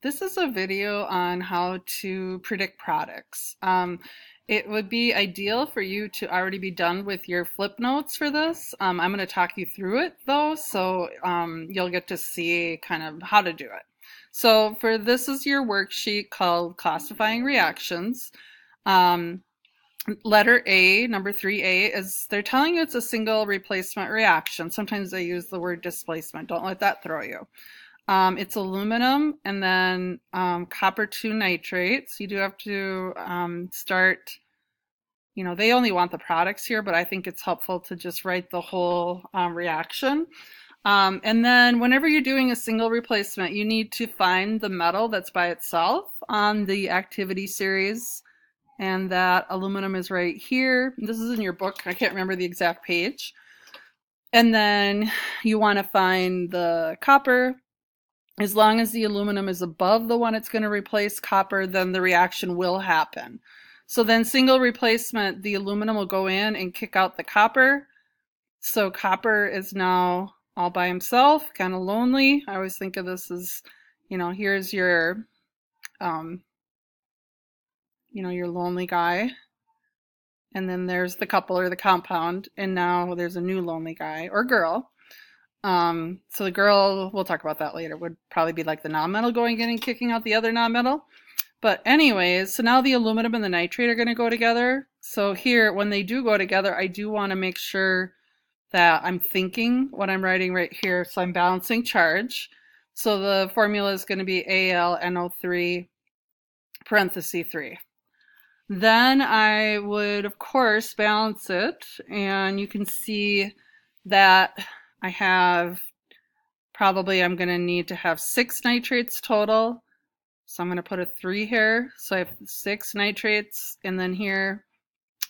This is a video on how to predict products. It would be ideal for you to already be done with your flip notes for this. I'm going to talk you through it though, so you'll get to see kind of how to do it. So for this is your worksheet called Classifying Reactions. Letter A, number 3A, is they're telling you it's a single replacement reaction. Sometimes they use the word displacement. Don't let that throw you. It's aluminum and then copper 2 nitrates. You do have to start, they only want the products here, but I think it's helpful to just write the whole reaction. And then whenever you're doing a single replacement, you need to find the metal that's by itself on the activity series. And that aluminum is right here. This is in your book. I can't remember the exact page. And then you want to find the copper. As long as the aluminum is above the one it's going to replace copper, then the reaction will happen. So then single replacement, the aluminum will go in and kick out the copper. So copper is now all by himself, kind of lonely. I always think of this as, here's your, your lonely guy. And then there's the couple or the compound. And now there's a new lonely guy or girl. So the girl, we'll talk about that later, would probably be like the nonmetal going in and kicking out the other nonmetal. But anyways, so now the aluminum and the nitrate are going to go together. So here, when they do go together, I do want to make sure that I'm thinking what I'm writing right here. So I'm balancing charge. So the formula is going to be AlNO3 parenthesis 3. Then I would, of course, balance it. And you can see that I have I'm going to need to have 6 nitrates total. So I'm going to put a 3 here. So I have 6 nitrates, and then here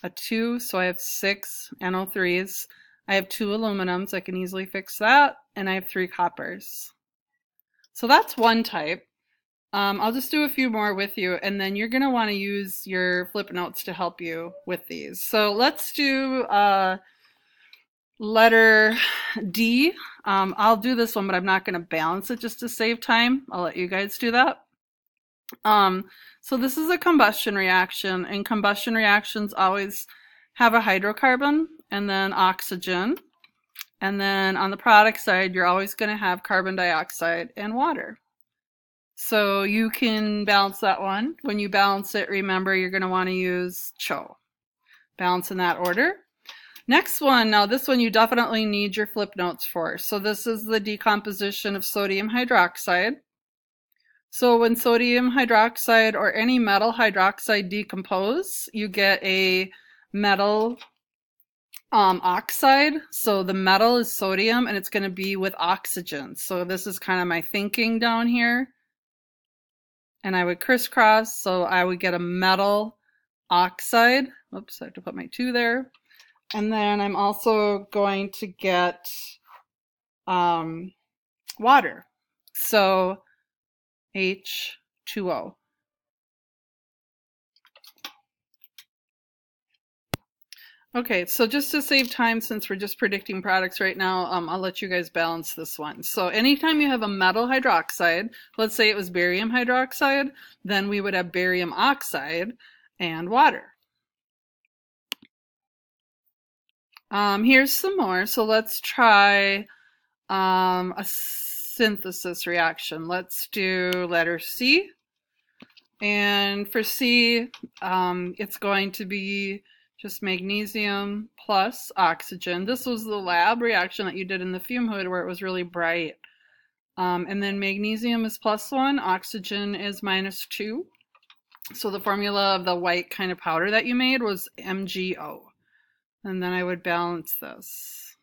a 2. So I have 6 NO3s. I have 2 aluminums. I can easily fix that. And I have 3 coppers. So that's one type. I'll just do a few more with you, and then you're going to want to use your flip notes to help you with these. So let's do letter D. I'll do this one, but I'm not going to balance it just to save time. I'll let you guys do that. So this is a combustion reaction, and combustion reactions always have a hydrocarbon and then oxygen. And then on the product side, you're always going to have carbon dioxide and water. So you can balance that one. When you balance it, remember you're going to want to use CHO. Balance in that order. Next one, now this one you definitely need your flip notes for. So this is the decomposition of sodium hydroxide. So when sodium hydroxide or any metal hydroxide decompose, you get a metal oxide. So the metal is sodium and it's going to be with oxygen. So this is kind of my thinking down here. And I would crisscross, so I would get a metal oxide. Oops, I have to put my 2 there. And then I'm also going to get water. So H2O. Okay, so just to save time, since we're just predicting products right now, I'll let you guys balance this one. So anytime you have a metal hydroxide, let's say it was barium hydroxide, then we would have barium oxide and water. Here's some more. So let's try a synthesis reaction. Let's do letter C. And for C, it's going to be just magnesium plus oxygen. This was the lab reaction that you did in the fume hood where it was really bright. And then magnesium is +1, oxygen is -2. So the formula of the white kind of powder that you made was MgO. And then I would balance this.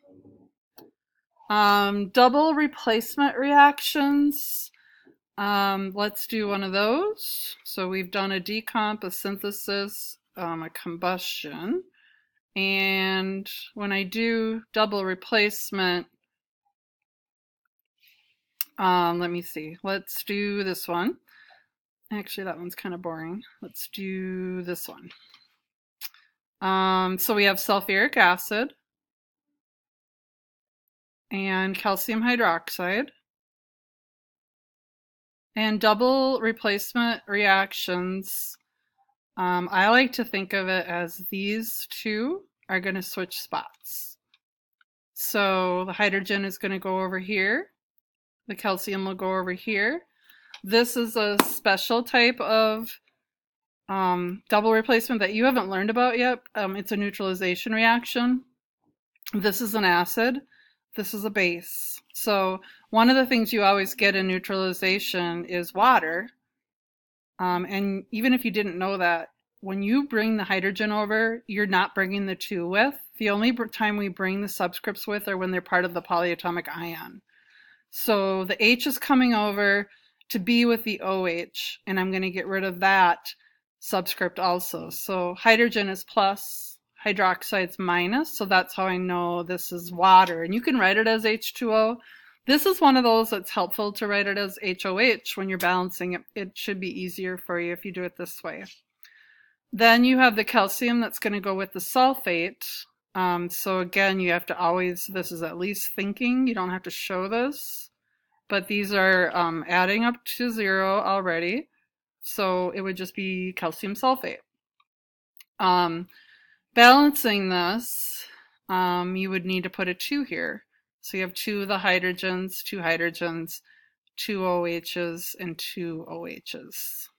Double replacement reactions. Let's do one of those. So we've done a decomp, a synthesis, a combustion. And when I do double replacement, let me see. Let's do this one. Actually, that one's kind of boring. Let's do this one. So we have sulfuric acid and calcium hydroxide And double replacement reactions, I like to think of it as these two are going to switch spots. So the hydrogen is going to go over here. The calcium will go over here. This is a special type of double replacement that you haven't learned about yet. It's a neutralization reaction. This is an acid. This is a base. So one of the things you always get in neutralization is water. And even if you didn't know that, when you bring the hydrogen over, you're not bringing the two with. The only time we bring the subscripts with are when they're part of the polyatomic ion. So the H is coming over to be with the OH, and I'm going to get rid of that subscript also. So hydrogen is plus, hydroxide's minus, so that's how I know this is water. And you can write it as H2O. This is one of those that's helpful to write it as HOH when you're balancing it. It should be easier for you if you do it this way. Then you have the calcium that's going to go with the sulfate. So again, you have to always, this is at least thinking, you don't have to show this, but these are adding up to 0 already. So it would just be calcium sulfate. Balancing this, you would need to put a 2 here. So you have 2 of the hydrogens, 2 OHs, and 2 OHs.